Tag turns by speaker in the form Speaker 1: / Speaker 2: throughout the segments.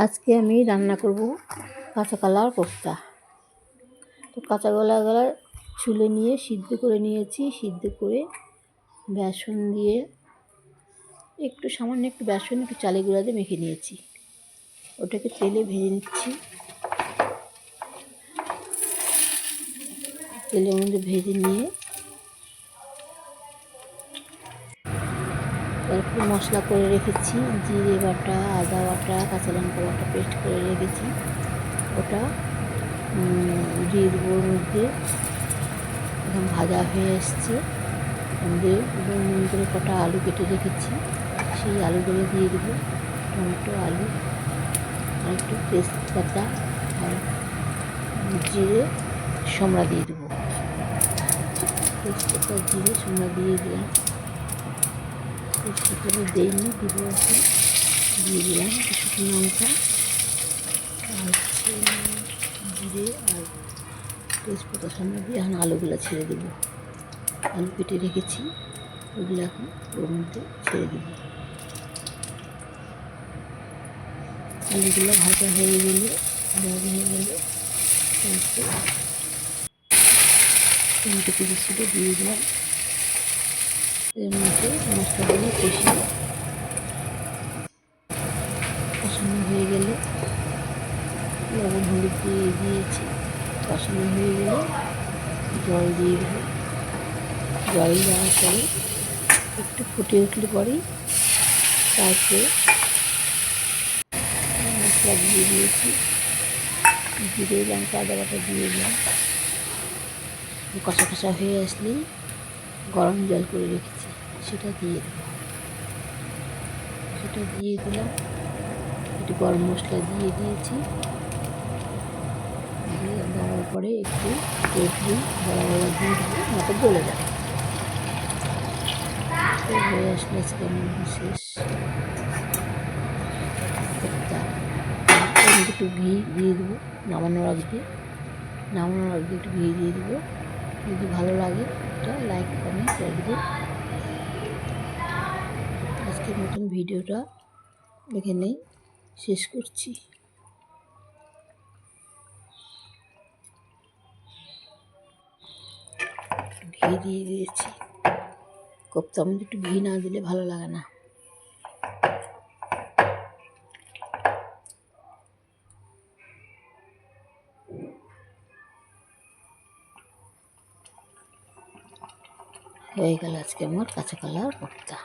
Speaker 1: আজকে আমি রান্না করব কাঁচা কলার কোফতা। তো কাঁচা কলাগুলো ছুলে নিয়ে সিদ্ধ করে নিয়েছি। সিদ্ধ করে বেসন দিয়ে সামান্য একটু বেসন একটু চালের গুঁড়া দিয়ে মেখে নিয়েছি। ওটাকে তেলে ভেজে নিচ্ছি। তেলের মধ্যে ভেজে নিয়ে তারপর মশলা করে রেখেছি, জিরে বাটা, আদা বাটা, কাঁচা লঙ্কা বাটা পেস্ট করে রেখেছি। ওটা দিয়ে দেবো ওর মধ্যে। এখন ভাজা হয়ে এসছে। দিয়ে নুন করে কটা আলু কেটে রেখেছি, সেই আলুগুলো দিয়ে দেবো। টমেটো, আলু আর একটু তেজপাতা আর জিরে সমড়া দিয়ে দেবো। তেজপাতা জিরে সমড়া দিয়ে দিলাম। তেজপাতা দিইনি, দিব এখন। দিয়ে দিলাম শুকনো লঙ্কা আর জিরে আর তেজপাতা সমড়া দিয়ে এখন আলুগুলো ছেড়ে দেবো। আলু কেটে রেখেছি, ওগুলো এখন ওর মধ্যে ছেড়ে দেবো। আলুগুলো ভাজা হয়ে গেলে তারপর টমেটো কুচি দিয়ে দিলাম। এর মধ্যে মশলাগুলো কষানো হয়ে গেলে লবণ হলুদ দিয়ে দিয়েছি। কষানো হয়ে গেলে জল দিয়ে দেবো। জল দেওয়ার পরে একটু ফুটে উঠলে পরেই তারপরে মশলা দিয়ে দিয়েছি। জিরে লঙ্কা আদা বাটা দিয়ে দিলাম। কষা কষা হয়ে আসলেই গরম জল করে রেখেছি, সেটা দিয়ে দেবো। সেটা দিয়ে দিলাম। একটু গরম মশলা দিয়ে দিয়েছি। দিয়ে দেওয়ার পরে একটু বড়া বড়া দিয়ে দেবো, মতো গলে যাবে। হয়ে আসলে আজকে আমার শেষ কোফতা। একটু ঘি দিয়ে দেবো নামানোর আগে একটু ঘি দিয়ে দেবো। যদি ভালো লাগে এটা লাইক কমেন্ট করবে। আজকের মতন ভিডিওটা এখানেই শেষ করছি। ঘি দিয়ে দিয়েছি। কোফতার মধ্যে একটু ঘি না দিলে ভালো লাগে না। হয়ে গেল আজকে আমার কাঁচা কলার কোফতা।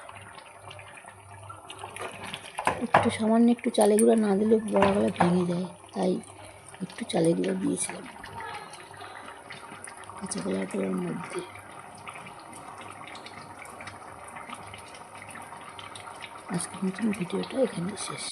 Speaker 1: সামান্য একটু চালের গুঁড়া না দিলে বড়াগুলো ভেঙে যায়, তাই একটু চালের গুঁড়া দিয়েছিলাম কাঁচা কলাটার মধ্যে। আজকের মতন ভিডিওটা এখানে শেষ।